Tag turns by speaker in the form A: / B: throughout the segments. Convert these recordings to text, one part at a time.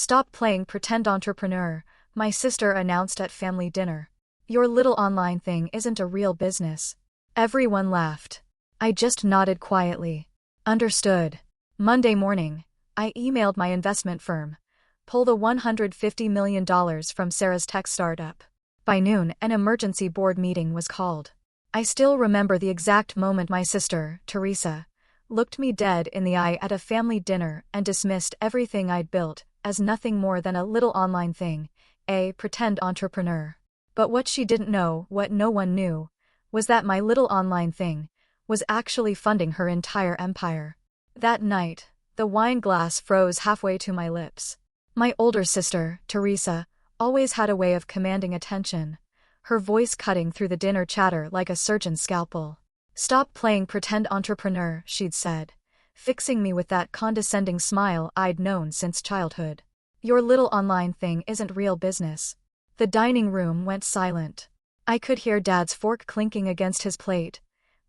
A: "Stop playing pretend entrepreneur," my sister announced at family dinner. "Your little online thing isn't a real business." Everyone laughed. I just nodded quietly. Understood. Monday morning, I emailed my investment firm. Pull the $150 million from Sarah's tech startup. By noon, an emergency board meeting was called. I still remember the exact moment my sister, Teresa, looked me dead in the eye at a family dinner and dismissed everything I'd built as nothing more than a little online thing, a pretend entrepreneur. But what she didn't know, what no one knew, was that my little online thing was actually funding her entire empire. That night, the wine glass froze halfway to my lips. My older sister, Teresa, always had a way of commanding attention, her voice cutting through the dinner chatter like a surgeon's scalpel. "Stop playing pretend entrepreneur," she'd said, fixing me with that condescending smile I'd known since childhood. "Your little online thing isn't real business." The dining room went silent. I could hear Dad's fork clinking against his plate,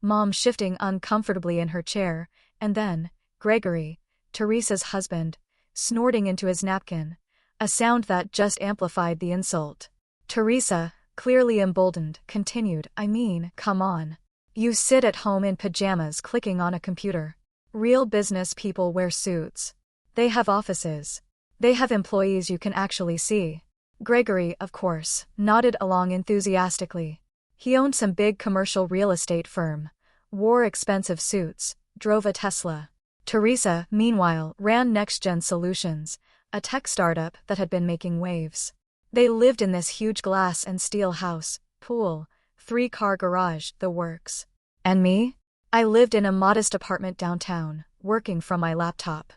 A: Mom shifting uncomfortably in her chair, and then Gregory, Teresa's husband, snorting into his napkin, a sound that just amplified the insult. Teresa, clearly emboldened, continued, "I mean, come on. You sit at home in pajamas clicking on a computer. Real business people wear suits. They have offices. They have employees you can actually see." Gregory, of course, nodded along enthusiastically. He owned some big commercial real estate firm, wore expensive suits, drove a Tesla. Teresa, meanwhile, ran NextGen Solutions, a tech startup that had been making waves. They lived in this huge glass and steel house, pool, 3-car garage, the works. And me? I lived in a modest apartment downtown, working from my laptop.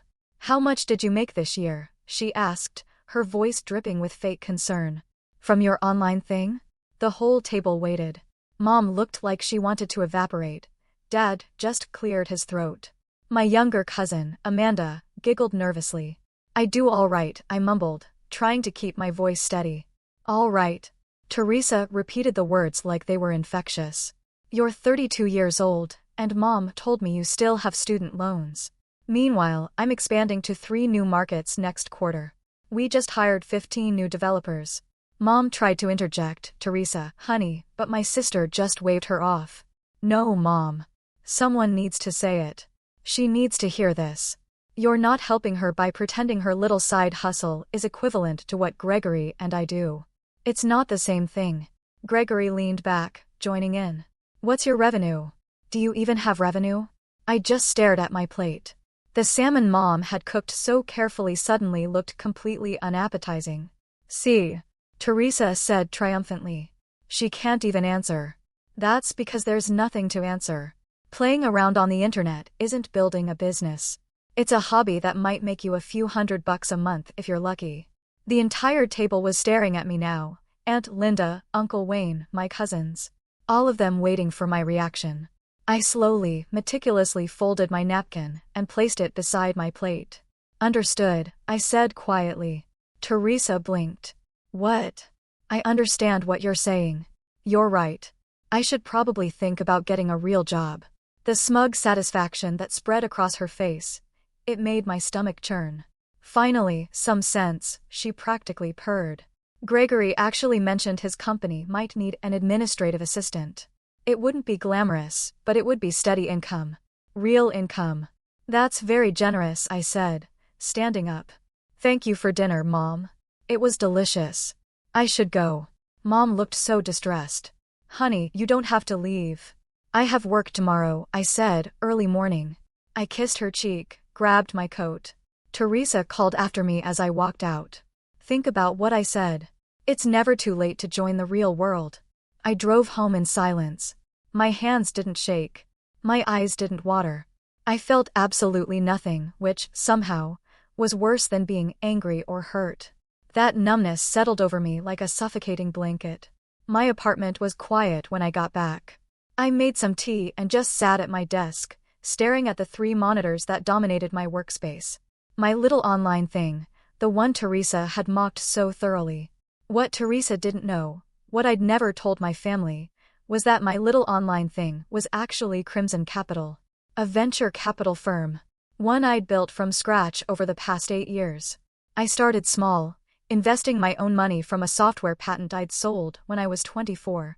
A: "How much did you make this year?" she asked, her voice dripping with fake concern. "From your online thing?" The whole table waited. Mom looked like she wanted to evaporate. Dad just cleared his throat. My younger cousin, Amanda, giggled nervously. "I do all right," I mumbled, trying to keep my voice steady. "All right." Teresa repeated the words like they were infectious. "You're 32 years old, and Mom told me you still have student loans. Meanwhile, I'm expanding to 3 new markets next quarter. We just hired 15 new developers." Mom tried to interject, "Teresa, honey," but my sister just waved her off. "No, Mom. Someone needs to say it. She needs to hear this. You're not helping her by pretending her little side hustle is equivalent to what Gregory and I do. It's not the same thing." Gregory leaned back, joining in. "What's your revenue? Do you even have revenue?" I just stared at my plate. The salmon Mom had cooked so carefully suddenly looked completely unappetizing. "See," Teresa said triumphantly. "She can't even answer." "That's because there's nothing to answer. Playing around on the internet isn't building a business. It's a hobby that might make you a few $100 a month if you're lucky." The entire table was staring at me now, Aunt Linda, Uncle Wayne, my cousins. All of them waiting for my reaction. I slowly, meticulously folded my napkin and placed it beside my plate. "Understood," I said quietly. Teresa blinked. "What?" "I understand what you're saying. You're right. I should probably think about getting a real job." The smug satisfaction that spread across her face, it made my stomach churn. "Finally, some sense," she practically purred. "Gregory actually mentioned his company might need an administrative assistant. It wouldn't be glamorous, but it would be steady income. Real income." "That's very generous," I said, standing up. "Thank you for dinner, Mom. It was delicious. I should go." Mom looked so distressed. "Honey, you don't have to leave. I have work tomorrow," I said, early morning. I kissed her cheek, grabbed my coat. Teresa called after me as I walked out. "Think about what I said. It's never too late to join the real world." I drove home in silence. My hands didn't shake. My eyes didn't water. I felt absolutely nothing, which, somehow, was worse than being angry or hurt. That numbness settled over me like a suffocating blanket. My apartment was quiet when I got back. I made some tea and just sat at my desk, staring at the 3 monitors that dominated my workspace. My little online thing, the one Teresa had mocked so thoroughly. What Teresa didn't know, what I'd never told my family, was that my little online thing was actually Crimson Capital, a venture capital firm. One I'd built from scratch over the past 8 years. I started small, investing my own money from a software patent I'd sold when I was 24.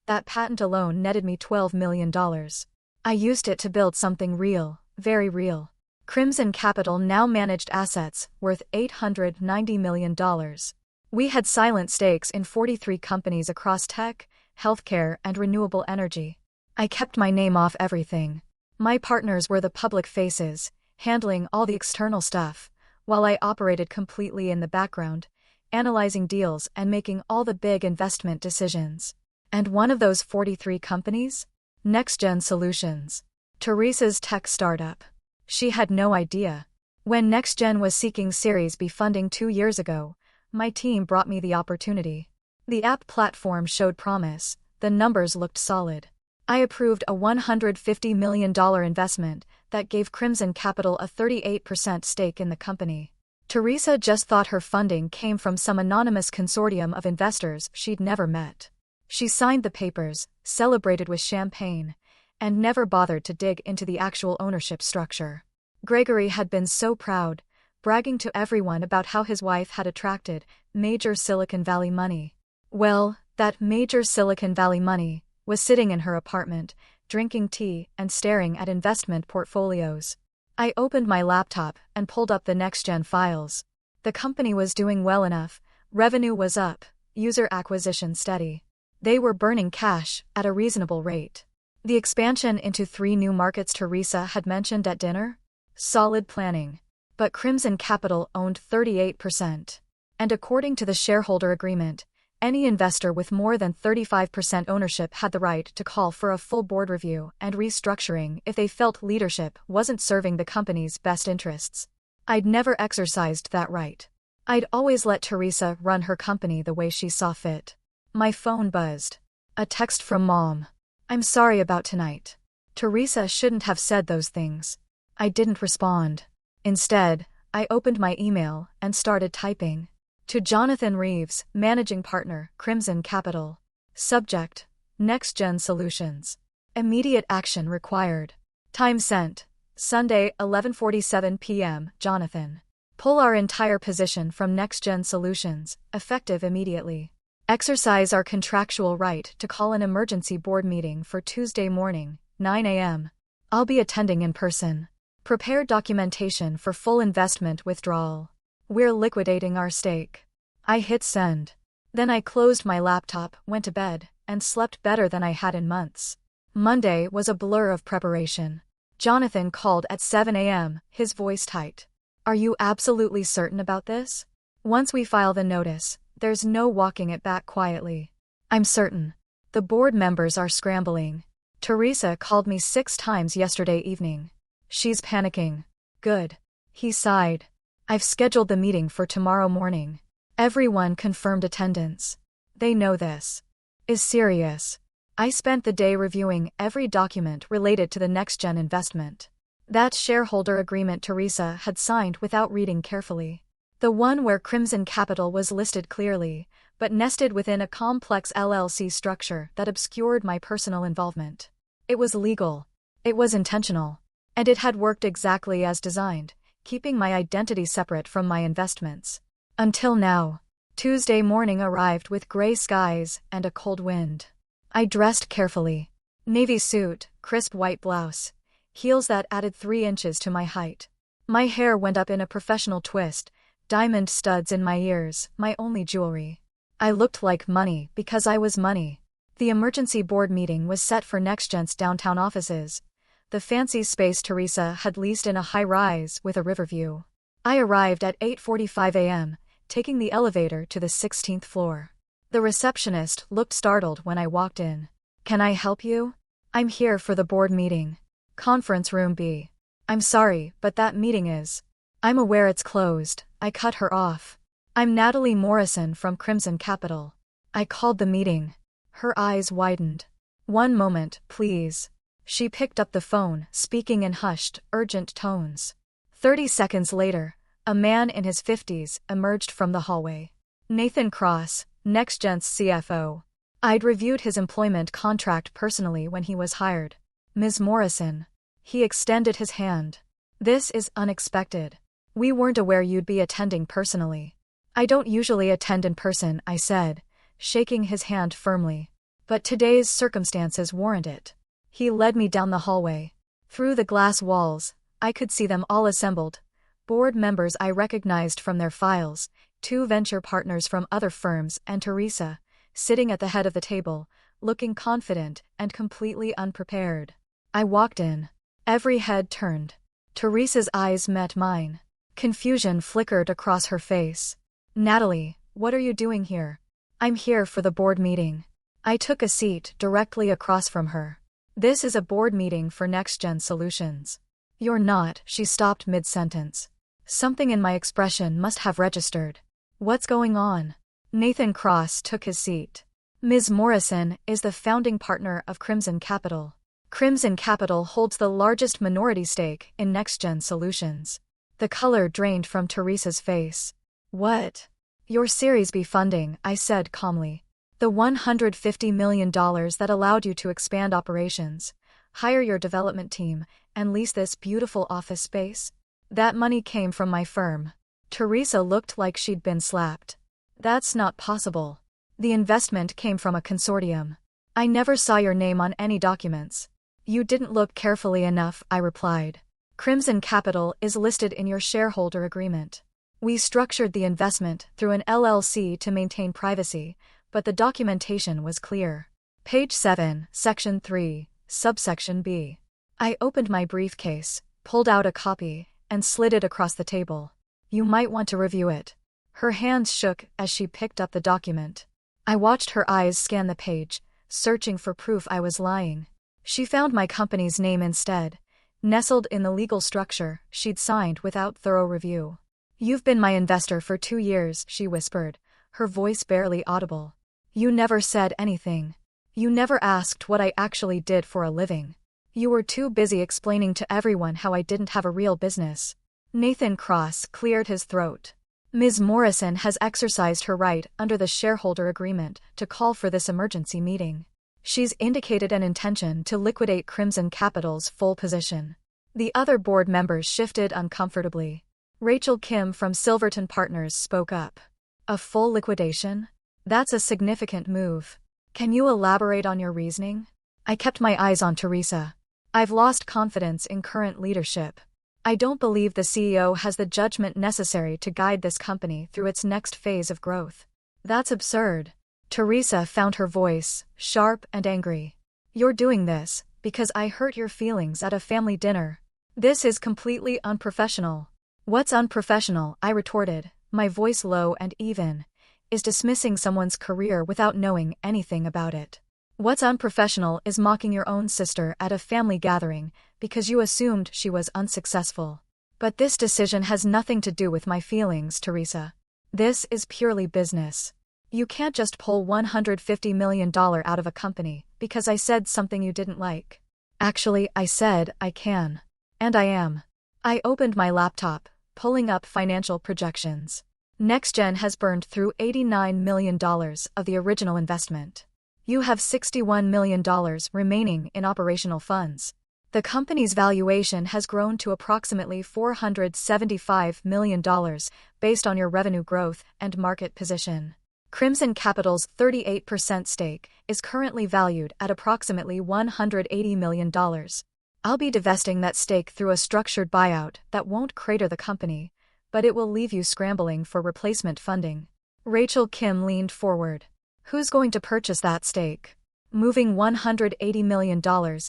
A: That patent alone netted me $12 million. I used it to build something real, very real. Crimson Capital now managed assets worth $890 million. We had silent stakes in 43 companies across tech, healthcare, and renewable energy. I kept my name off everything. My partners were the public faces, handling all the external stuff, while I operated completely in the background, analyzing deals and making all the big investment decisions. And one of those 43 companies? NextGen Solutions. Teresa's tech startup. She had no idea. When NextGen was seeking Series B funding 2 years ago, my team brought me the opportunity. The app platform showed promise, the numbers looked solid. I approved a $150 million investment that gave Crimson Capital a 38% stake in the company. Teresa just thought her funding came from some anonymous consortium of investors she'd never met. She signed the papers, celebrated with champagne, and never bothered to dig into the actual ownership structure. Gregory had been so proud, bragging to everyone about how his wife had attracted major Silicon Valley money. Well, that major Silicon Valley money was sitting in her apartment, drinking tea and staring at investment portfolios. I opened my laptop and pulled up the NextGen files. The company was doing well enough, revenue was up, user acquisition steady. They were burning cash at a reasonable rate. The expansion into 3 new markets Teresa had mentioned at dinner? Solid planning. But Crimson Capital owned 38%. And according to the shareholder agreement, any investor with more than 35% ownership had the right to call for a full board review and restructuring if they felt leadership wasn't serving the company's best interests. I'd never exercised that right. I'd always let Teresa run her company the way she saw fit. My phone buzzed. A text from Mom. "I'm sorry about tonight. Teresa shouldn't have said those things." I didn't respond. Instead, I opened my email and started typing. To Jonathan Reeves, Managing Partner, Crimson Capital. Subject: NextGen Solutions. Immediate action required. Time sent: Sunday, 11:47 p.m. Jonathan. Pull our entire position from NextGen Solutions, effective immediately. Exercise our contractual right to call an emergency board meeting for Tuesday morning, 9 a.m. I'll be attending in person. Prepare documentation for full investment withdrawal. We're liquidating our stake. I hit send. Then I closed my laptop, went to bed, and slept better than I had in months. Monday was a blur of preparation. Jonathan called at 7 a.m., his voice tight. "Are you absolutely certain about this? Once we file the notice, there's no walking it back quietly." "I'm certain. The board members are scrambling. Teresa called me 6 times yesterday evening. She's panicking." "Good." He sighed. "I've scheduled the meeting for tomorrow morning. Everyone confirmed attendance. They know this is serious." I spent the day reviewing every document related to the NextGen investment. That shareholder agreement Teresa had signed without reading carefully. The one where Crimson Capital was listed clearly, but nested within a complex LLC structure that obscured my personal involvement. It was legal. It was intentional. And it had worked exactly as designed, keeping my identity separate from my investments. Until now. Tuesday morning arrived with gray skies and a cold wind. I dressed carefully. Navy suit, crisp white blouse, heels that added 3 inches to my height. My hair went up in a professional twist, diamond studs in my ears, my only jewelry. I looked like money because I was money. The emergency board meeting was set for NextGen's downtown offices, the fancy space Teresa had leased in a high-rise with a river view. I arrived at 8:45 a.m., taking the elevator to the 16th floor. The receptionist looked startled when I walked in. "Can I help you?" "I'm here for the board meeting. Conference room B." "I'm sorry, but that meeting is." "I'm aware it's closed." I cut her off. "I'm Natalie Morrison from Crimson Capital." I called the meeting. Her eyes widened. "One moment, please." She picked up the phone, speaking in hushed, urgent tones. 30 seconds later, a man in his 50s emerged from the hallway. Nathan Cross, NextGen's CFO. I'd reviewed his employment contract personally when he was hired. "Ms. Morrison." He extended his hand. "This is unexpected. We weren't aware you'd be attending personally. I don't usually attend in person, I said, shaking his hand firmly. But today's circumstances warrant it. He led me down the hallway. Through the glass walls, I could see them all assembled. Board members I recognized from their files, 2 venture partners from other firms, and Teresa, sitting at the head of the table, looking confident and completely unprepared. I walked in. Every head turned. Teresa's eyes met mine. Confusion flickered across her face. Natalie, what are you doing here? I'm here for the board meeting. I took a seat directly across from her. This is a board meeting for NextGen Solutions. You're not, she stopped mid-sentence. Something in my expression must have registered. What's going on? Nathan Cross took his seat. Ms. Morrison is the founding partner of Crimson Capital. Crimson Capital holds the largest minority stake in NextGen Solutions. The color drained from Teresa's face. What? Your Series B funding, I said calmly. The $150 million that allowed you to expand operations, hire your development team, and lease this beautiful office space? That money came from my firm. Teresa looked like she'd been slapped. That's not possible. The investment came from a consortium. I never saw your name on any documents. You didn't look carefully enough, I replied. Crimson Capital is listed in your shareholder agreement. We structured the investment through an LLC to maintain privacy, but the documentation was clear. Page 7, Section 3, Subsection B. I opened my briefcase, pulled out a copy, and slid it across the table. You might want to review it. Her hands shook as she picked up the document. I watched her eyes scan the page, searching for proof I was lying. She found my company's name instead, nestled in the legal structure she'd signed without thorough review. You've been my investor for 2 years, she whispered, her voice barely audible. You never said anything. You never asked what I actually did for a living. You were too busy explaining to everyone how I didn't have a real business. Nathan Cross cleared his throat. Ms. Morrison has exercised her right under the shareholder agreement to call for this emergency meeting. She's indicated an intention to liquidate Crimson Capital's full position. The other board members shifted uncomfortably. Rachel Kim from Silverton Partners spoke up. A full liquidation? That's a significant move. Can you elaborate on your reasoning? I kept my eyes on Teresa. I've lost confidence in current leadership. I don't believe the CEO has the judgment necessary to guide this company through its next phase of growth. That's absurd. Teresa found her voice, sharp and angry. You're doing this because I hurt your feelings at a family dinner. This is completely unprofessional. What's unprofessional, I retorted, my voice low and even, is dismissing someone's career without knowing anything about it. What's unprofessional is mocking your own sister at a family gathering because you assumed she was unsuccessful. But this decision has nothing to do with my feelings, Teresa. This is purely business. You can't just pull $150 million out of a company because I said something you didn't like. Actually, I said I can. And I am. I opened my laptop, pulling up financial projections. NextGen has burned through $89 million of the original investment. You have $61 million remaining in operational funds. The company's valuation has grown to approximately $475 million based on your revenue growth and market position. Crimson Capital's 38% stake is currently valued at approximately $180 million. I'll be divesting that stake through a structured buyout that won't crater the company, but it will leave you scrambling for replacement funding. Rachel Kim leaned forward. Who's going to purchase that stake? Moving $180 million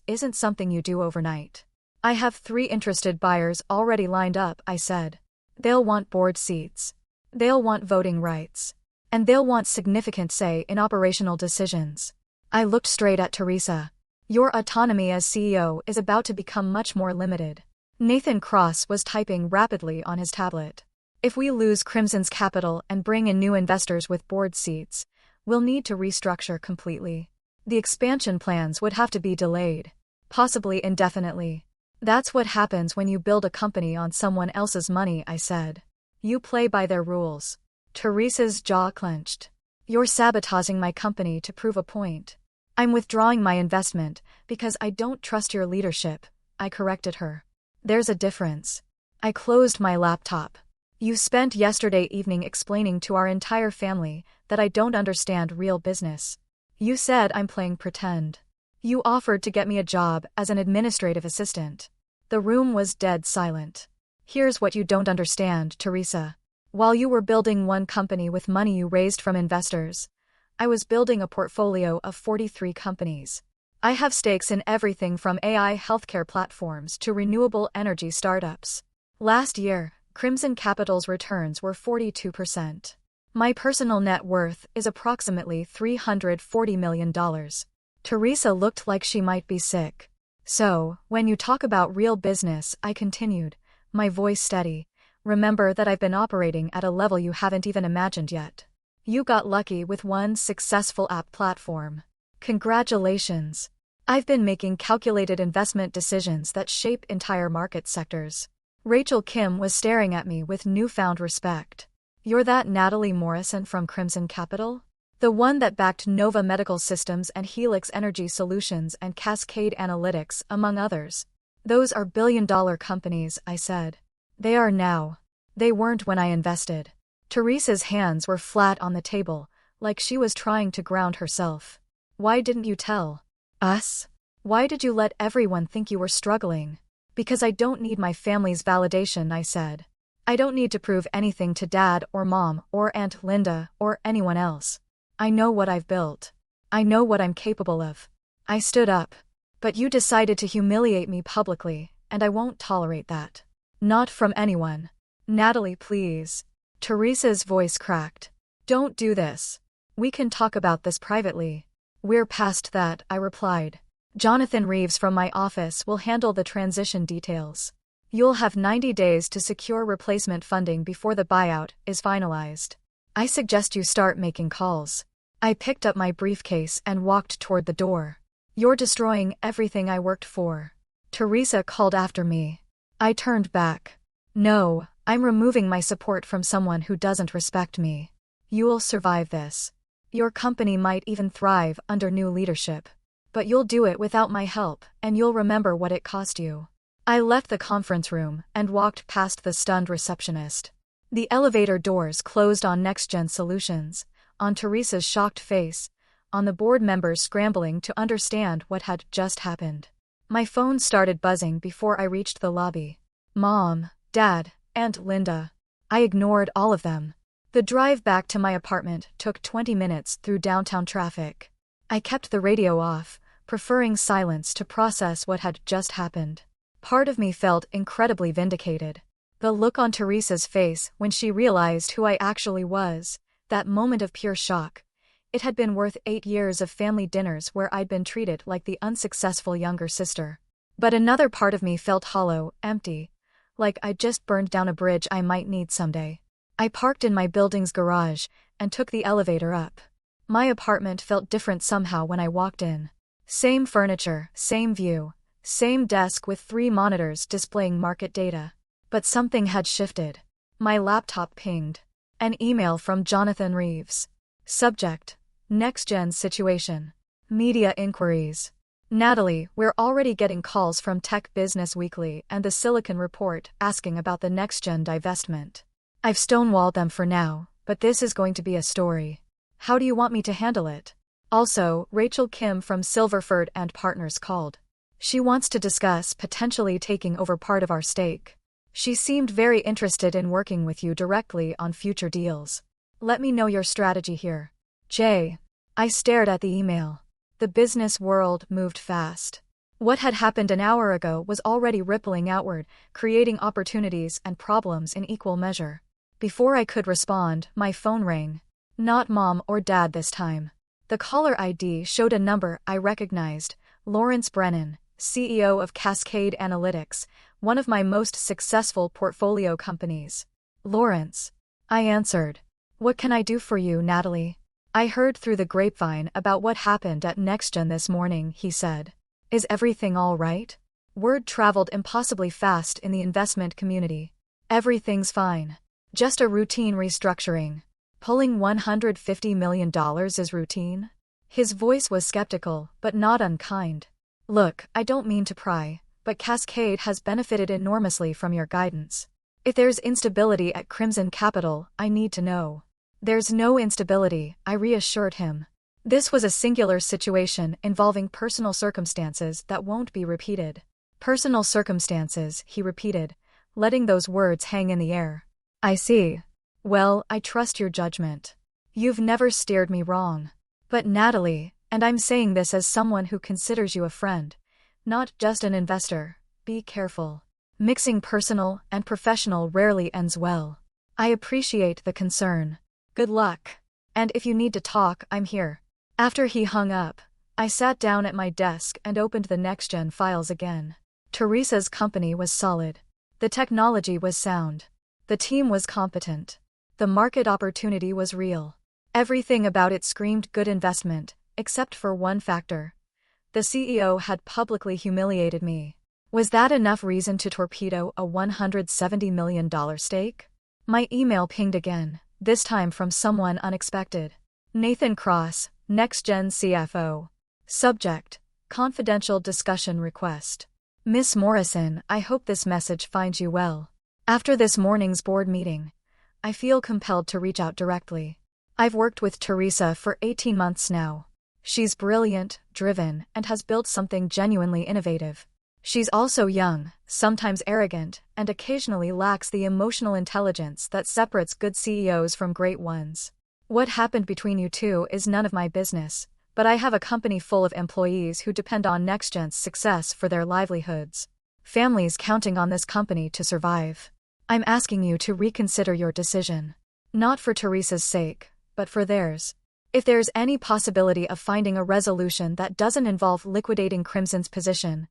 A: isn't something you do overnight. I have 3 interested buyers already lined up, I said. They'll want board seats. They'll want voting rights. And they'll want significant say in operational decisions. I looked straight at Teresa. Your autonomy as CEO is about to become much more limited. Nathan Cross was typing rapidly on his tablet. If we lose Crimson's capital and bring in new investors with board seats, we'll need to restructure completely. The expansion plans would have to be delayed, possibly indefinitely. That's what happens when you build a company on someone else's money, I said. You play by their rules. Teresa's jaw clenched. You're sabotaging my company to prove a point. I'm withdrawing my investment because I don't trust your leadership, I corrected her. There's a difference. I closed my laptop. You spent yesterday evening explaining to our entire family that I don't understand real business. You said I'm playing pretend. You offered to get me a job as an administrative assistant. The room was dead silent. Here's what you don't understand, Teresa. While you were building one company with money you raised from investors, I was building a portfolio of 43 companies. I have stakes in everything from AI healthcare platforms to renewable energy startups. Last year, Crimson Capital's returns were 42%. My personal net worth is approximately $340 million. Teresa looked like she might be sick. So, when you talk about real business, I continued, my voice steady, remember that I've been operating at a level you haven't even imagined yet. You got lucky with one successful app platform. Congratulations. I've been making calculated investment decisions that shape entire market sectors. Rachel Kim was staring at me with newfound respect. You're that Natalie Morrison from Crimson Capital? The one that backed Nova Medical Systems and Helix Energy Solutions and Cascade Analytics, among others. Those are billion-dollar companies, I said. They are now. They weren't when I invested. Teresa's hands were flat on the table, like she was trying to ground herself. Why didn't you tell us? Why did you let everyone think you were struggling? Because I don't need my family's validation, I said. I don't need to prove anything to Dad or Mom or Aunt Linda or anyone else. I know what I've built. I know what I'm capable of. I stood up. But you decided to humiliate me publicly, and I won't tolerate that. Not from anyone. Natalie, please. Teresa's voice cracked. Don't do this. We can talk about this privately. We're past that, I replied. Jonathan Reeves from my office will handle the transition details. You'll have 90 days to secure replacement funding before the buyout is finalized. I suggest you start making calls. I picked up my briefcase and walked toward the door. You're destroying everything I worked for. Teresa called after me. I turned back. No, I'm removing my support from someone who doesn't respect me. You'll survive this. Your company might even thrive under new leadership. But you'll do it without my help, and you'll remember what it cost you. I left the conference room and walked past the stunned receptionist. The elevator doors closed on NextGen Solutions, on Teresa's shocked face, on the board members scrambling to understand what had just happened. My phone started buzzing before I reached the lobby. Mom, Dad, Aunt Linda. I ignored all of them. The drive back to my apartment took 20 minutes through downtown traffic. I kept the radio off, preferring silence to process what had just happened. Part of me felt incredibly vindicated. The look on Teresa's face when she realized who I actually was, that moment of pure shock. It had been worth 8 years of family dinners where I'd been treated like the unsuccessful younger sister. But another part of me felt hollow, empty, like I'd just burned down a bridge I might need someday. I parked in my building's garage and took the elevator up. My apartment felt different somehow when I walked in. Same furniture, same view, same desk with 3 monitors displaying market data. But something had shifted. My laptop pinged. An email from Jonathan Reeves. Subject: NextGen situation. Media inquiries. Natalie, we're already getting calls from Tech Business Weekly and the Silicon Report asking about the NextGen divestment. I've stonewalled them for now, but this is going to be a story. How do you want me to handle it? Also, Rachel Kim from Silverford and Partners called. She wants to discuss potentially taking over part of our stake. She seemed very interested in working with you directly on future deals. Let me know your strategy here. Jay. I stared at the email. The business world moved fast. What had happened an hour ago was already rippling outward, creating opportunities and problems in equal measure. Before I could respond, my phone rang. Not Mom or Dad this time. The caller ID showed a number I recognized, Lawrence Brennan, CEO of Cascade Analytics, one of my most successful portfolio companies. Lawrence. I answered. What can I do for you, Natalie? I heard through the grapevine about what happened at NextGen this morning, he said. Is everything all right? Word traveled impossibly fast in the investment community. Everything's fine. Just a routine restructuring. Pulling $150 million is routine? His voice was skeptical, but not unkind. Look, I don't mean to pry, but Cascade has benefited enormously from your guidance. If there's instability at Crimson Capital, I need to know. There's no instability, I reassured him. This was a singular situation involving personal circumstances that won't be repeated. Personal circumstances, he repeated, letting those words hang in the air. I see. Well, I trust your judgment. You've never steered me wrong. But Natalie, and I'm saying this as someone who considers you a friend, not just an investor, be careful. Mixing personal and professional rarely ends well. I appreciate the concern. Good luck. And if you need to talk, I'm here. After he hung up, I sat down at my desk and opened the next-gen files again. Teresa's company was solid. The technology was sound. The team was competent. The market opportunity was real. Everything about it screamed good investment, except for one factor. The CEO had publicly humiliated me. Was that enough reason to torpedo a $170 million stake? My email pinged again, this time from someone unexpected. Nathan Cross, NextGen CFO. Subject: Confidential discussion request. Miss Morrison, I hope this message finds you well. After this morning's board meeting, I feel compelled to reach out directly. I've worked with Teresa for 18 months now. She's brilliant, driven, and has built something genuinely innovative. She's also young, sometimes arrogant, and occasionally lacks the emotional intelligence that separates good CEOs from great ones. What happened between you two is none of my business, but I have a company full of employees who depend on NextGen's success for their livelihoods. Families counting on this company to survive. I'm asking you to reconsider your decision. Not for Teresa's sake, but for theirs. If there's any possibility of finding a resolution that doesn't involve liquidating Crimson's position,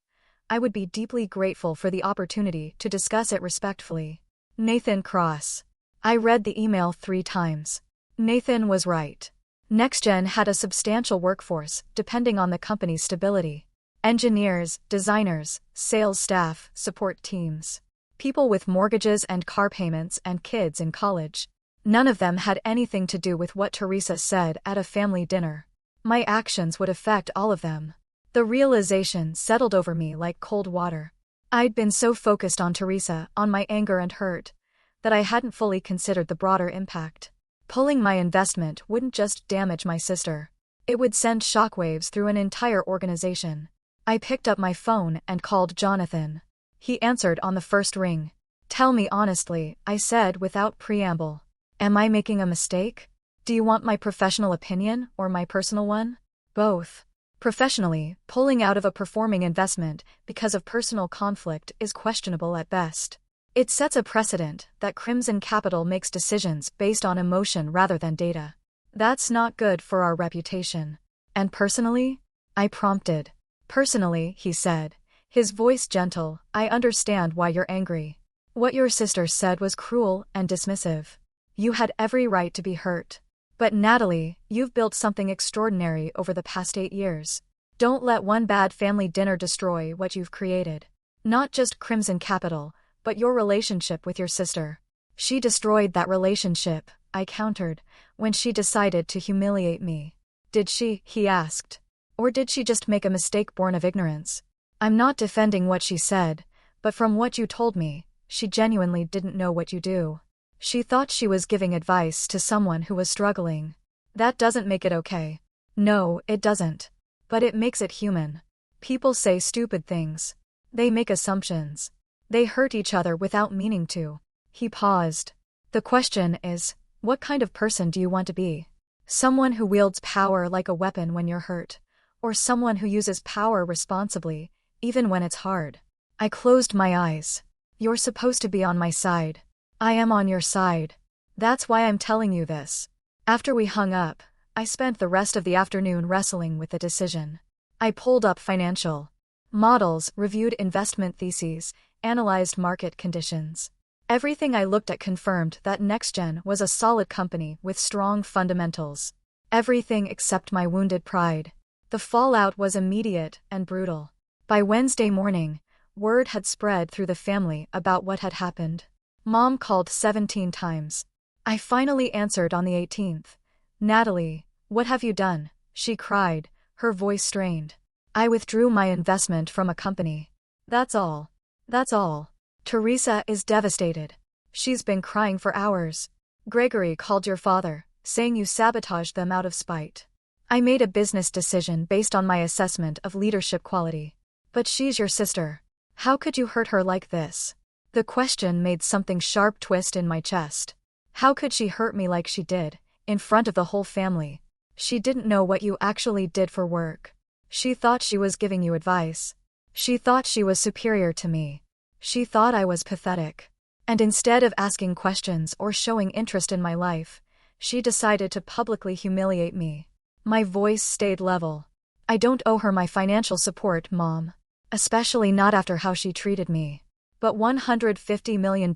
A: I would be deeply grateful for the opportunity to discuss it respectfully. Nathan Cross. I read the email 3 times. Nathan was right. NextGen had a substantial workforce, depending on the company's stability. Engineers, designers, sales staff, support teams. People with mortgages and car payments and kids in college. None of them had anything to do with what Teresa said at a family dinner. My actions would affect all of them. The realization settled over me like cold water. I'd been so focused on Teresa, on my anger and hurt, that I hadn't fully considered the broader impact. Pulling my investment wouldn't just damage my sister. It would send shockwaves through an entire organization. I picked up my phone and called Jonathan. He answered on the first ring. Tell me honestly, I said without preamble. Am I making a mistake? Do you want my professional opinion or my personal one? Both. Professionally, pulling out of a performing investment because of personal conflict is questionable at best. It sets a precedent that Crimson Capital makes decisions based on emotion rather than data. That's not good for our reputation. And personally? I prompted. Personally, he said, his voice gentle, I understand why you're angry. What your sister said was cruel and dismissive. You had every right to be hurt. But Natalie, you've built something extraordinary over the past 8 years. Don't let one bad family dinner destroy what you've created. Not just Crimson Capital, but your relationship with your sister. She destroyed that relationship, I countered, when she decided to humiliate me. Did she? He asked. Or did she just make a mistake born of ignorance? I'm not defending what she said, but from what you told me, she genuinely didn't know what you do. She thought she was giving advice to someone who was struggling. That doesn't make it okay. No, it doesn't. But it makes it human. People say stupid things. They make assumptions. They hurt each other without meaning to. He paused. The question is, what kind of person do you want to be? Someone who wields power like a weapon when you're hurt, or someone who uses power responsibly, even when it's hard? I closed my eyes. You're supposed to be on my side. I am on your side. That's why I'm telling you this. After we hung up, I spent the rest of the afternoon wrestling with the decision. I pulled up financial models, reviewed investment theses, analyzed market conditions. Everything I looked at confirmed that NextGen was a solid company with strong fundamentals. Everything except my wounded pride. The fallout was immediate and brutal. By Wednesday morning, word had spread through the family about what had happened. Mom called 17 times. I finally answered on the 18th. Natalie, what have you done? She cried, her voice strained. I withdrew my investment from a company. That's all. That's all. Teresa is devastated. She's been crying for hours. Gregory called your father, saying you sabotaged them out of spite. I made a business decision based on my assessment of leadership quality. But she's your sister. How could you hurt her like this? The question made something sharp twist in my chest. How could she hurt me like she did, in front of the whole family? She didn't know what you actually did for work. She thought she was giving you advice. She thought she was superior to me. She thought I was pathetic. And instead of asking questions or showing interest in my life, she decided to publicly humiliate me. My voice stayed level. I don't owe her my financial support, Mom. Especially not after how she treated me. But $150 million,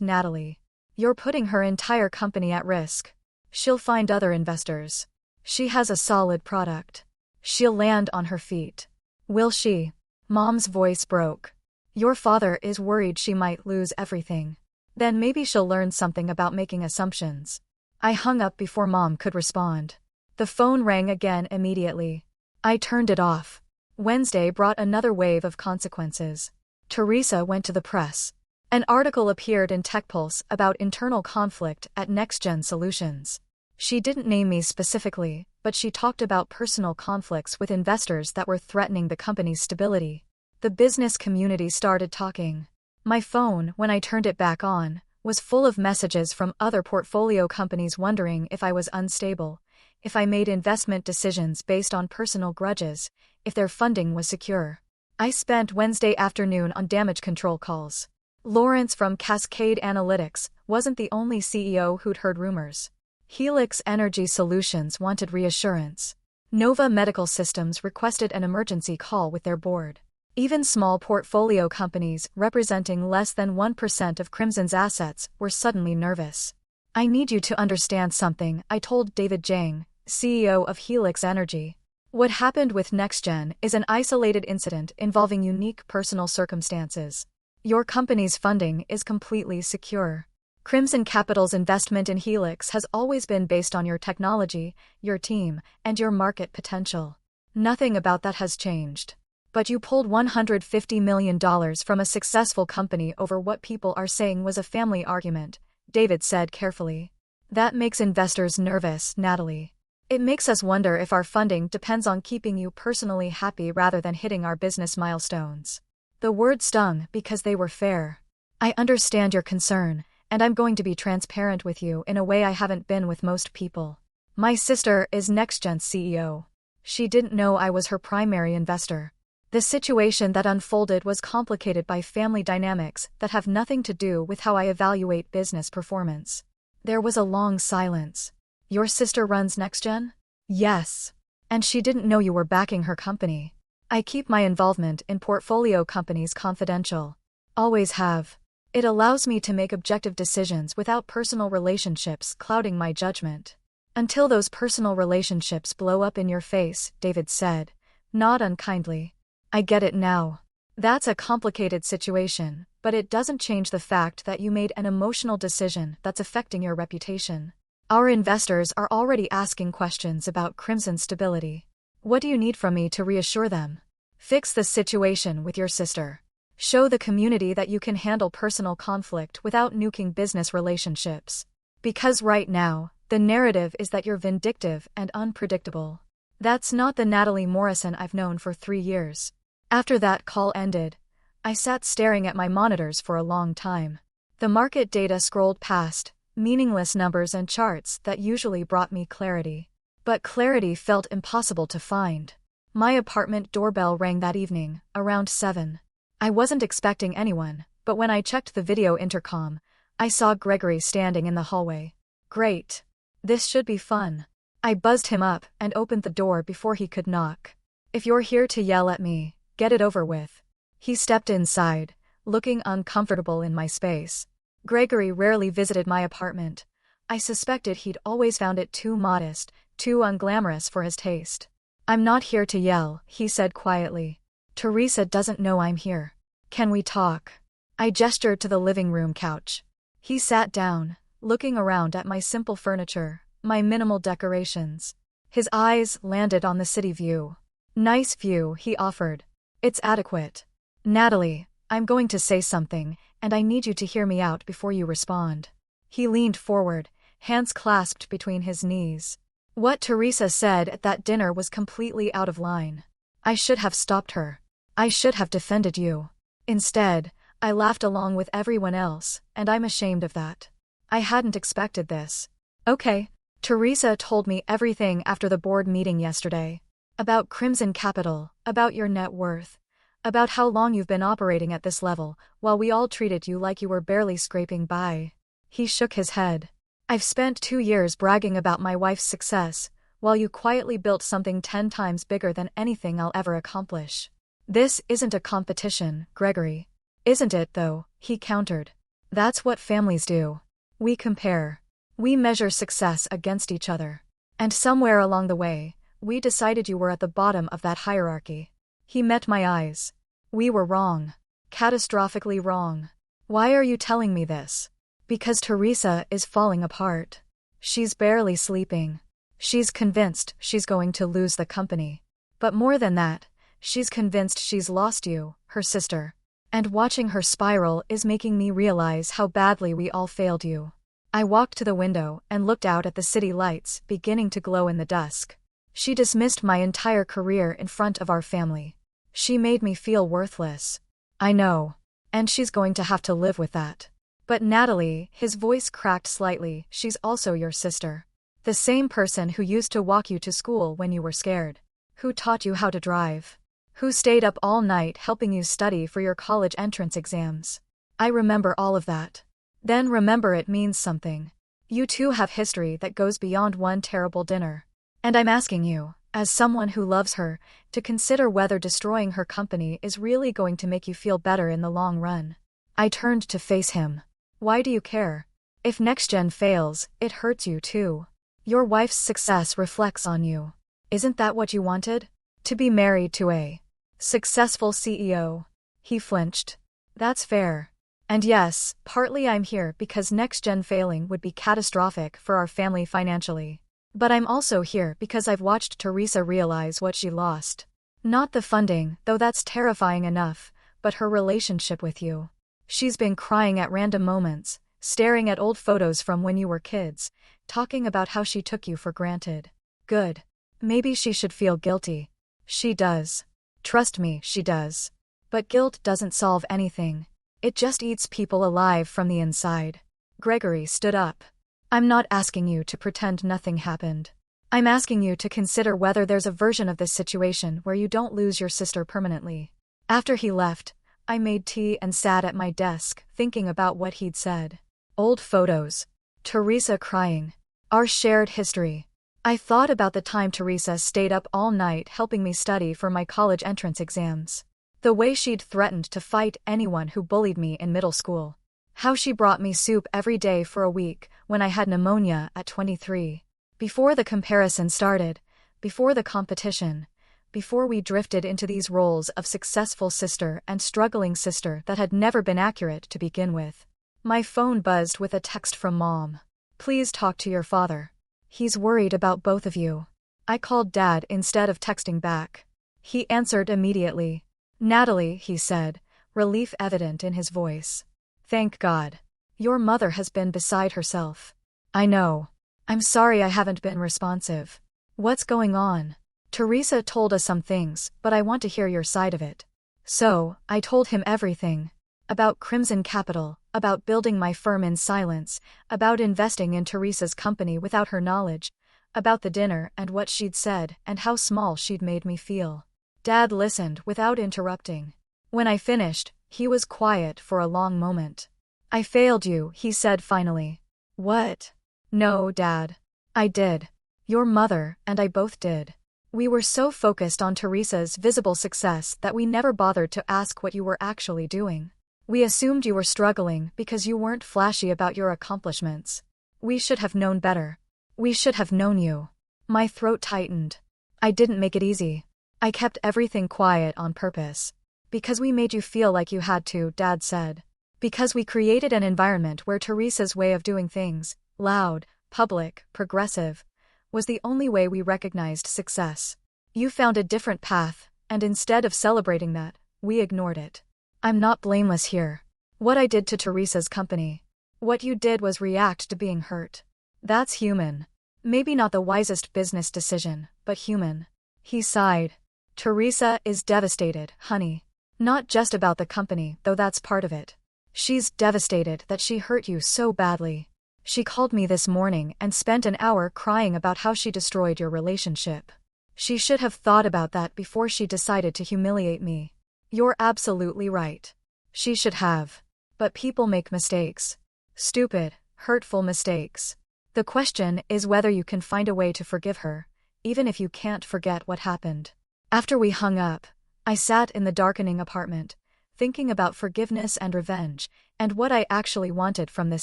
A: Natalie. You're putting her entire company at risk. She'll find other investors. She has a solid product. She'll land on her feet. Will she? Mom's voice broke. Your father is worried she might lose everything. Then maybe she'll learn something about making assumptions. I hung up before Mom could respond. The phone rang again immediately. I turned it off. Wednesday brought another wave of consequences. Teresa went to the press. An article appeared in TechPulse about internal conflict at NextGen Solutions. She didn't name me specifically, but she talked about personal conflicts with investors that were threatening the company's stability. The business community started talking. My phone, when I turned it back on, was full of messages from other portfolio companies wondering if I was unstable, if I made investment decisions based on personal grudges, if their funding was secure. I spent Wednesday afternoon on damage control calls. Lawrence from Cascade Analytics wasn't the only CEO who'd heard rumors. Helix Energy Solutions wanted reassurance. Nova Medical Systems requested an emergency call with their board. Even small portfolio companies representing less than 1% of Crimson's assets were suddenly nervous. I need you to understand something, I told David Jang, CEO of Helix Energy. What happened with NextGen is an isolated incident involving unique personal circumstances. Your company's funding is completely secure. Crimson Capital's investment in Helix has always been based on your technology, your team, and your market potential. Nothing about that has changed. But you pulled $150 million from a successful company over what people are saying was a family argument, David said carefully. That makes investors nervous, Natalie. It makes us wonder if our funding depends on keeping you personally happy rather than hitting our business milestones. The word stung because they were fair. I understand your concern, and I'm going to be transparent with you in a way I haven't been with most people. My sister is NextGen's CEO. She didn't know I was her primary investor. The situation that unfolded was complicated by family dynamics that have nothing to do with how I evaluate business performance. There was a long silence. Your sister runs NextGen? Yes. And she didn't know you were backing her company. I keep my involvement in portfolio companies confidential. Always have. It allows me to make objective decisions without personal relationships clouding my judgment. Until those personal relationships blow up in your face, David said, not unkindly. I get it now. That's a complicated situation, but it doesn't change the fact that you made an emotional decision that's affecting your reputation. Our investors are already asking questions about Crimson's stability. What do you need from me to reassure them? Fix the situation with your sister. Show the community that you can handle personal conflict without nuking business relationships. Because right now, the narrative is that you're vindictive and unpredictable. That's not the Natalie Morrison I've known for 3 years. After that call ended, I sat staring at my monitors for a long time. The market data scrolled past, meaningless numbers and charts that usually brought me clarity. But clarity felt impossible to find. My apartment doorbell rang that evening, around 7. I wasn't expecting anyone, but when I checked the video intercom, I saw Gregory standing in the hallway. Great. This should be fun. I buzzed him up and opened the door before he could knock. If you're here to yell at me, get it over with. He stepped inside, looking uncomfortable in my space. Gregory rarely visited my apartment. I suspected he'd always found it too modest, too unglamorous for his taste. I'm not here to yell, he said quietly. Teresa doesn't know I'm here. Can we talk? I gestured to the living room couch. He sat down, looking around at my simple furniture, my minimal decorations. His eyes landed on the city view. Nice view, he offered. It's adequate. Natalie, I'm going to say something, and I need you to hear me out before you respond. He leaned forward, hands clasped between his knees. What Teresa said at that dinner was completely out of line. I should have stopped her. I should have defended you. Instead, I laughed along with everyone else, and I'm ashamed of that. I hadn't expected this. Okay. Teresa told me everything after the board meeting yesterday. About Crimson Capital, about your net worth, about how long you've been operating at this level, while we all treated you like you were barely scraping by. He shook his head. I've spent 2 years bragging about my wife's success, while you quietly built something 10 times bigger than anything I'll ever accomplish. This isn't a competition, Gregory. Isn't it, though? He countered. That's what families do. We compare. We measure success against each other. And somewhere along the way, we decided you were at the bottom of that hierarchy. He met my eyes. We were wrong. Catastrophically wrong. Why are you telling me this? Because Teresa is falling apart. She's barely sleeping. She's convinced she's going to lose the company. But more than that, she's convinced she's lost you, her sister. And watching her spiral is making me realize how badly we all failed you. I walked to the window and looked out at the city lights beginning to glow in the dusk. She dismissed my entire career in front of our family. She made me feel worthless. I know. And she's going to have to live with that. But Natalie, his voice cracked slightly, she's also your sister. The same person who used to walk you to school when you were scared. Who taught you how to drive. Who stayed up all night helping you study for your college entrance exams. I remember all of that. Then remember it means something. You two have history that goes beyond one terrible dinner. And I'm asking you, as someone who loves her, to consider whether destroying her company is really going to make you feel better in the long run. I turned to face him. Why do you care? If NextGen fails, it hurts you too. Your wife's success reflects on you. Isn't that what you wanted? To be married to a successful CEO. He flinched. That's fair. And yes, partly I'm here because NextGen failing would be catastrophic for our family financially. But I'm also here because I've watched Teresa realize what she lost. Not the funding, though that's terrifying enough, but her relationship with you. She's been crying at random moments, staring at old photos from when you were kids, talking about how she took you for granted. Good. Maybe she should feel guilty. She does. Trust me, she does. But guilt doesn't solve anything. It just eats people alive from the inside. Gregory stood up. I'm not asking you to pretend nothing happened. I'm asking you to consider whether there's a version of this situation where you don't lose your sister permanently. After he left, I made tea and sat at my desk, thinking about what he'd said. Old photos. Teresa crying. Our shared history. I thought about the time Teresa stayed up all night helping me study for my college entrance exams. The way she'd threatened to fight anyone who bullied me in middle school. How she brought me soup every day for a week when I had pneumonia at 23. Before the comparison started, before the competition, before we drifted into these roles of successful sister and struggling sister that had never been accurate to begin with. My phone buzzed with a text from Mom. Please talk to your father. He's worried about both of you. I called Dad instead of texting back. He answered immediately. Natalie, he said, relief evident in his voice. Thank God. Your mother has been beside herself. I know. I'm sorry I haven't been responsive. What's going on? Teresa told us some things, but I want to hear your side of it. So, I told him everything. About Crimson Capital, about building my firm in silence, about investing in Teresa's company without her knowledge, about the dinner and what she'd said and how small she'd made me feel. Dad listened without interrupting. When I finished, he was quiet for a long moment. I failed you, he said finally. What? No, Dad. I did. Your mother and I both did. We were so focused on Teresa's visible success that we never bothered to ask what you were actually doing. We assumed you were struggling because you weren't flashy about your accomplishments. We should have known better. We should have known you. My throat tightened. I didn't make it easy. I kept everything quiet on purpose. Because we made you feel like you had to, Dad said. Because we created an environment where Teresa's way of doing things, loud, public, progressive, was the only way we recognized success. You found a different path, and instead of celebrating that, we ignored it. I'm not blameless here. What I did to Teresa's company. What you did was react to being hurt. That's human. Maybe not the wisest business decision, but human. He sighed. Teresa is devastated, honey. Not just about the company, though that's part of it. She's devastated that she hurt you so badly. She called me this morning and spent an hour crying about how she destroyed your relationship. She should have thought about that before she decided to humiliate me. You're absolutely right. She should have. But people make mistakes. Stupid, hurtful mistakes. The question is whether you can find a way to forgive her, even if you can't forget what happened. After we hung up, I sat in the darkening apartment, thinking about forgiveness and revenge, and what I actually wanted from this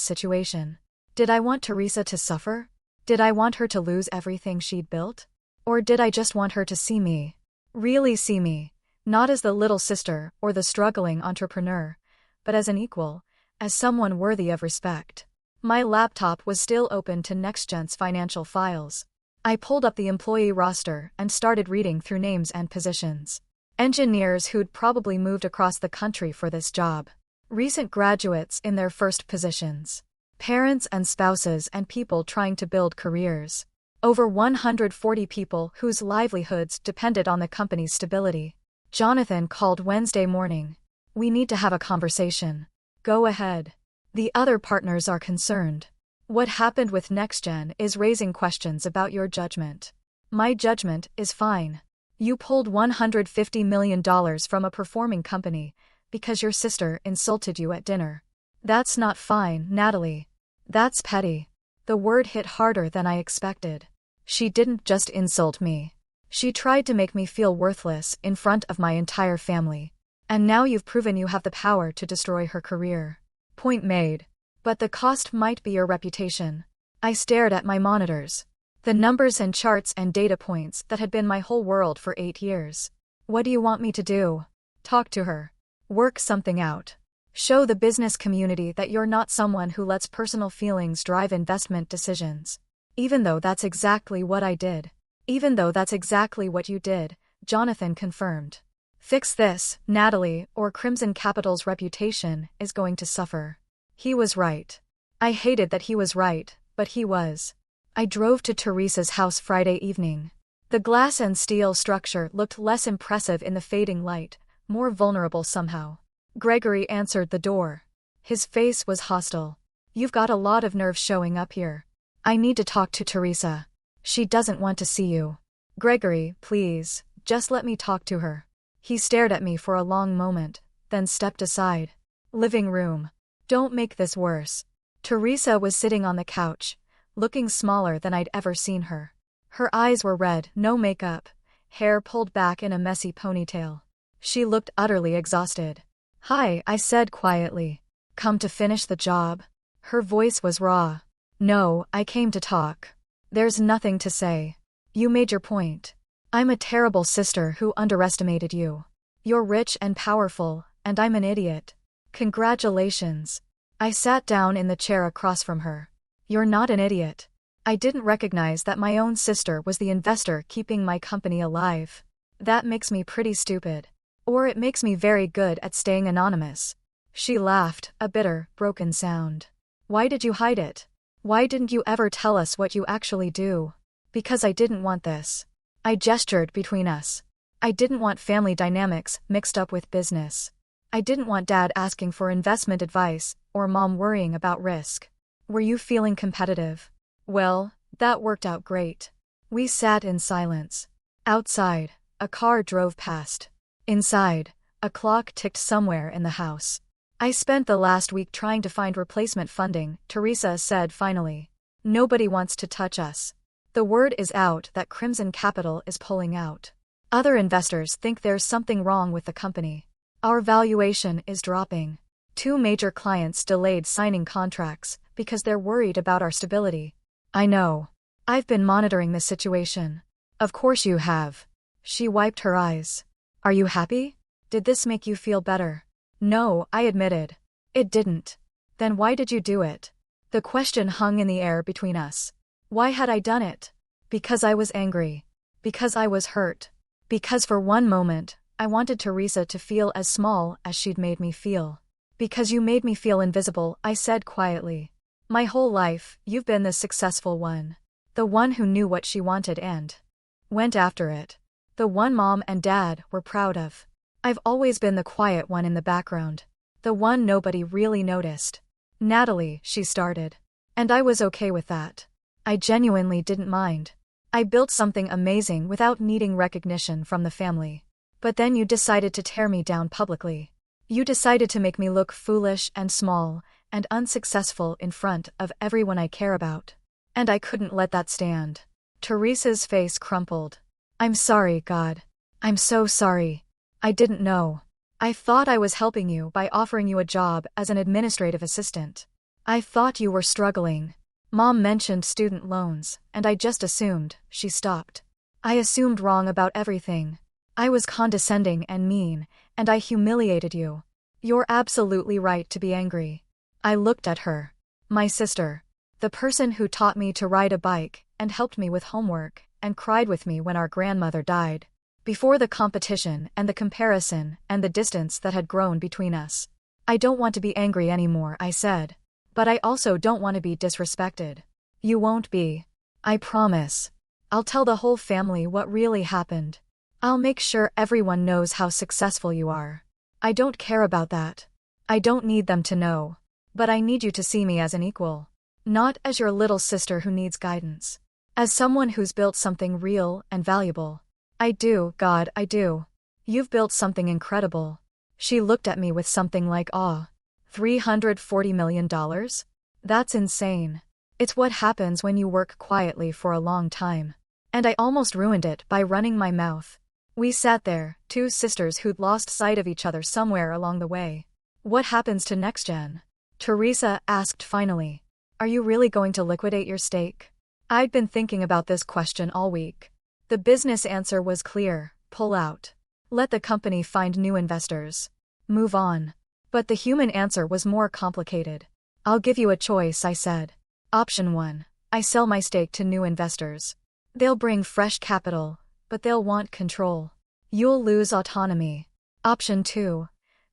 A: situation. Did I want Teresa to suffer? Did I want her to lose everything she'd built? Or did I just want her to see me? Really see me, not as the little sister or the struggling entrepreneur, but as an equal, as someone worthy of respect. My laptop was still open to NextGen's financial files. I pulled up the employee roster and started reading through names and positions. Engineers who'd probably moved across the country for this job. Recent graduates in their first positions. Parents and spouses and people trying to build careers. Over 140 people whose livelihoods depended on the company's stability. Jonathan called Wednesday morning. We need to have a conversation. Go ahead. The other partners are concerned. What happened with NextGen is raising questions about your judgment. My judgment is fine. You pulled $150 million from a performing company because your sister insulted you at dinner. That's not fine, Natalie. That's petty. The word hit harder than I expected. She didn't just insult me. She tried to make me feel worthless in front of my entire family. And now you've proven you have the power to destroy her career. Point made. But the cost might be your reputation. I stared at my monitors. The numbers and charts and data points that had been my whole world for 8 years. What do you want me to do? Talk to her. Work something out. Show the business community that you're not someone who lets personal feelings drive investment decisions. Even though that's exactly what I did. Even though that's exactly what you did, Jonathan confirmed. Fix this, Natalie, or Crimson Capital's reputation is going to suffer. He was right. I hated that he was right, but he was. I drove to Teresa's house Friday evening. The glass and steel structure looked less impressive in the fading light, more vulnerable somehow. Gregory answered the door. His face was hostile. You've got a lot of nerve showing up here. I need to talk to Teresa. She doesn't want to see you. Gregory, please, just let me talk to her. He stared at me for a long moment, then stepped aside. Living room. Don't make this worse. Teresa was sitting on the couch, looking smaller than I'd ever seen her. Her eyes were red, no makeup, hair pulled back in a messy ponytail. She looked utterly exhausted. Hi, I said quietly. Come to finish the job? Her voice was raw. No, I came to talk. There's nothing to say. You made your point. I'm a terrible sister who underestimated you. You're rich and powerful, and I'm an idiot. Congratulations. I sat down in the chair across from her. You're not an idiot. I didn't recognize that my own sister was the investor keeping my company alive. That makes me pretty stupid. Or it makes me very good at staying anonymous. She laughed, a bitter, broken sound. Why did you hide it? Why didn't you ever tell us what you actually do? Because I didn't want this. I gestured between us. I didn't want family dynamics mixed up with business. I didn't want Dad asking for investment advice, or Mom worrying about risk. Were you feeling competitive? Well, that worked out great. We sat in silence. Outside, a car drove past. Inside, a clock ticked somewhere in the house. I spent the last week trying to find replacement funding, Teresa said finally. Nobody wants to touch us. The word is out that Crimson Capital is pulling out. Other investors think there's something wrong with the company. Our valuation is dropping. 2 major clients delayed signing contracts because they're worried about our stability. I know. I've been monitoring the situation. Of course you have. She wiped her eyes. Are you happy? Did this make you feel better? No, I admitted. It didn't. Then why did you do it? The question hung in the air between us. Why had I done it? Because I was angry. Because I was hurt. Because for one moment, I wanted Teresa to feel as small as she'd made me feel. Because you made me feel invisible, I said quietly. My whole life, you've been the successful one. The one who knew what she wanted and went after it. The one Mom and Dad were proud of. I've always been the quiet one in the background. The one nobody really noticed. Natalie, she started. And I was okay with that. I genuinely didn't mind. I built something amazing without needing recognition from the family. But then you decided to tear me down publicly. You decided to make me look foolish and small and unsuccessful in front of everyone I care about. And I couldn't let that stand. Teresa's face crumpled. I'm sorry, God. I'm so sorry. I didn't know. I thought I was helping you by offering you a job as an administrative assistant. I thought you were struggling. Mom mentioned student loans, and I just assumed. She stopped. I assumed wrong about everything. I was condescending and mean, and I humiliated you. You're absolutely right to be angry. I looked at her. My sister. The person who taught me to ride a bike and helped me with homework and cried with me when our grandmother died. Before the competition and the comparison and the distance that had grown between us. I don't want to be angry anymore, I said. But I also don't want to be disrespected. You won't be. I promise. I'll tell the whole family what really happened. I'll make sure everyone knows how successful you are. I don't care about that. I don't need them to know. But I need you to see me as an equal. Not as your little sister who needs guidance. As someone who's built something real and valuable. I do, God, I do. You've built something incredible. She looked at me with something like awe. $340 million? That's insane. It's what happens when you work quietly for a long time. And I almost ruined it by running my mouth. We sat there, two sisters who'd lost sight of each other somewhere along the way. What happens to NextGen? Teresa asked finally. Are you really going to liquidate your stake? I'd been thinking about this question all week. The business answer was clear: pull out. Let the company find new investors. Move on. But the human answer was more complicated. I'll give you a choice, I said. Option 1. I sell my stake to new investors. They'll bring fresh capital, but they'll want control. You'll lose autonomy. Option 2.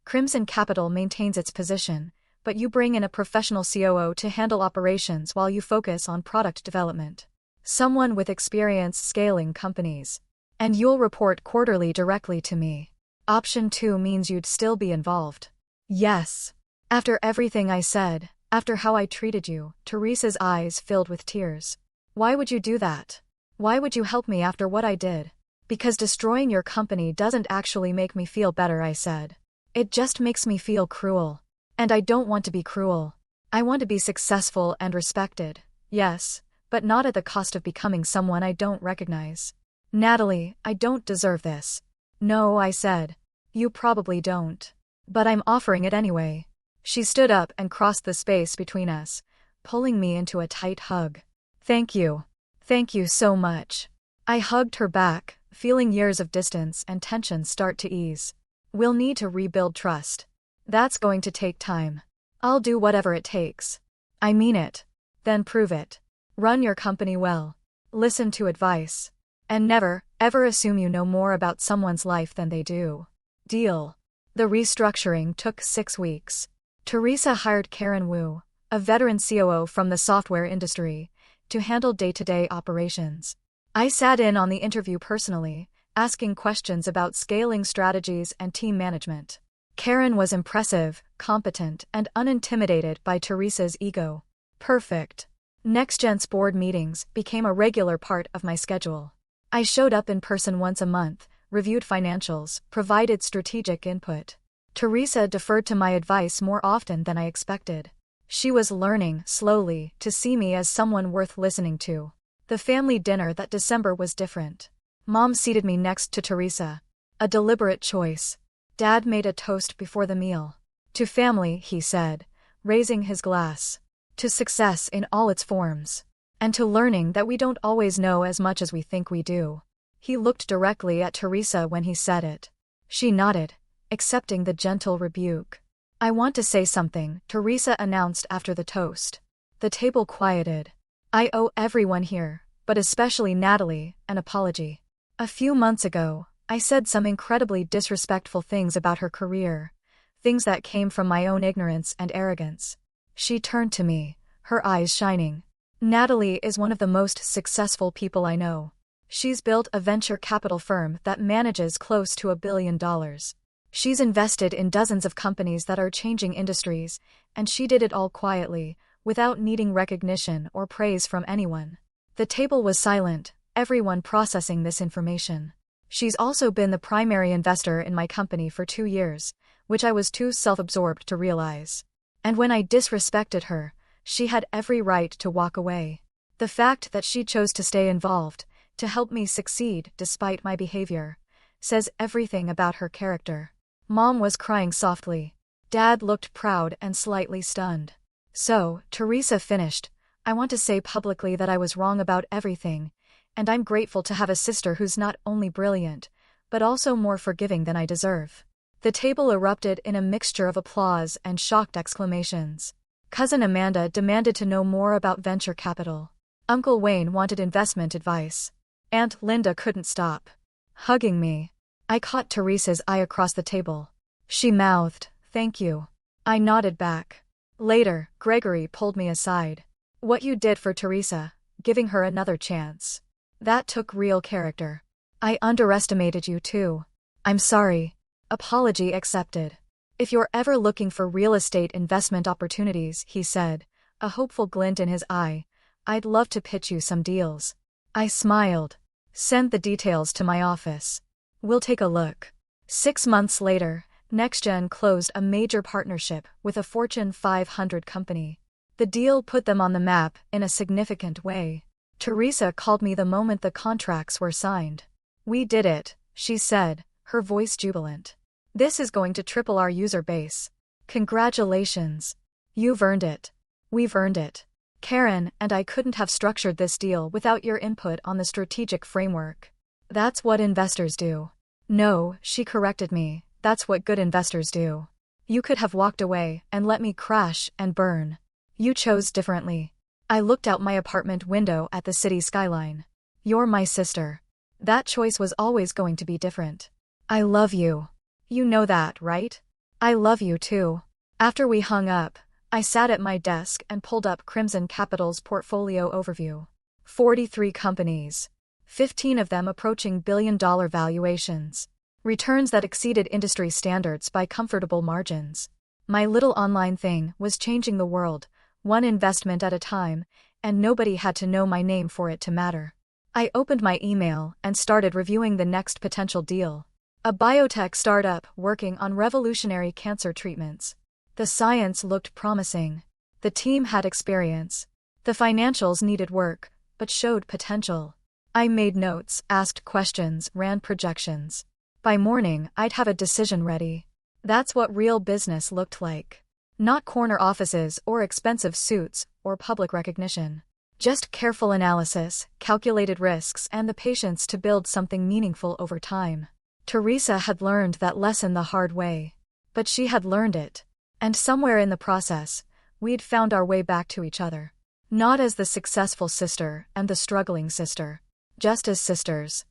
A: Crimson Capital maintains its position, but you bring in a professional COO to handle operations while you focus on product development. Someone with experience scaling companies. And you'll report quarterly directly to me. Option 2 means you'd still be involved. Yes. After everything I said, after how I treated you, Teresa's eyes filled with tears. Why would you do that? Why would you help me after what I did? Because destroying your company doesn't actually make me feel better, I said. It just makes me feel cruel. And I don't want to be cruel. I want to be successful and respected, yes, but not at the cost of becoming someone I don't recognize. Natalie, I don't deserve this. No, I said. You probably don't. But I'm offering it anyway. She stood up and crossed the space between us, pulling me into a tight hug. Thank you. Thank you so much. I hugged her back, feeling years of distance and tension start to ease. We'll need to rebuild trust. That's going to take time. I'll do whatever it takes. I mean it. Then prove it. Run your company well. Listen to advice. And never, ever assume you know more about someone's life than they do. Deal. The restructuring took 6 weeks. Teresa hired Karen Wu, a veteran COO from the software industry, to handle day-to-day operations. I sat in on the interview personally, asking questions about scaling strategies and team management. Karen was impressive, competent, and unintimidated by Teresa's ego. Perfect. NextGen's board meetings became a regular part of my schedule. I showed up in person once a month, reviewed financials, provided strategic input. Teresa deferred to my advice more often than I expected. She was learning, slowly, to see me as someone worth listening to. The family dinner that December was different. Mom seated me next to Teresa. A deliberate choice. Dad made a toast before the meal. To family, he said, raising his glass. To success in all its forms. And to learning that we don't always know as much as we think we do. He looked directly at Teresa when he said it. She nodded, accepting the gentle rebuke. I want to say something, Teresa announced after the toast. The table quieted. I owe everyone here, but especially Natalie, an apology. A few months ago, I said some incredibly disrespectful things about her career, things that came from my own ignorance and arrogance. She turned to me, her eyes shining. Natalie is one of the most successful people I know. She's built a venture capital firm that manages close to $1 billion. She's invested in dozens of companies that are changing industries, and she did it all quietly, without needing recognition or praise from anyone. The table was silent, everyone processing this information. She's also been the primary investor in my company for 2 years, which I was too self-absorbed to realize. And when I disrespected her, she had every right to walk away. The fact that she chose to stay involved, to help me succeed despite my behavior, says everything about her character. Mom was crying softly. Dad looked proud and slightly stunned. So, Teresa finished, I want to say publicly that I was wrong about everything, and I'm grateful to have a sister who's not only brilliant, but also more forgiving than I deserve. The table erupted in a mixture of applause and shocked exclamations. Cousin Amanda demanded to know more about venture capital. Uncle Wayne wanted investment advice. Aunt Linda couldn't stop hugging me. I caught Teresa's eye across the table. She mouthed, "Thank you." I nodded back. Later, Gregory pulled me aside. "What you did for Teresa, giving her another chance. That took real character. I underestimated you too. I'm sorry. Apology accepted. If you're ever looking for real estate investment opportunities," he said, a hopeful glint in his eye, "I'd love to pitch you some deals." I smiled. "Send the details to my office. We'll take a look." 6 months later, NextGen closed a major partnership with a Fortune 500 company. The deal put them on the map in a significant way. Teresa called me the moment the contracts were signed. "We did it," she said, her voice jubilant. "This is going to triple our user base. Congratulations. You've earned it. We've earned it. Karen and I couldn't have structured this deal without your input on the strategic framework. That's what investors do." "No," she corrected me, "that's what good investors do. You could have walked away and let me crash and burn. You chose differently." I looked out my apartment window at the city skyline. "You're my sister. That choice was always going to be different. I love you. You know that, right? I love you too." After we hung up, I sat at my desk and pulled up Crimson Capital's portfolio overview. 43 companies. 15 of them approaching billion-dollar valuations. Returns that exceeded industry standards by comfortable margins. My little online thing was changing the world, one investment at a time, and nobody had to know my name for it to matter. I opened my email and started reviewing the next potential deal. A biotech startup working on revolutionary cancer treatments. The science looked promising. The team had experience. The financials needed work, but showed potential. I made notes, asked questions, ran projections. By morning, I'd have a decision ready. That's what real business looked like. Not corner offices or expensive suits or public recognition. Just careful analysis, calculated risks, and the patience to build something meaningful over time. Teresa had learned that lesson the hard way. But she had learned it. And somewhere in the process, we'd found our way back to each other. Not as the successful sister and the struggling sister. Just as sisters.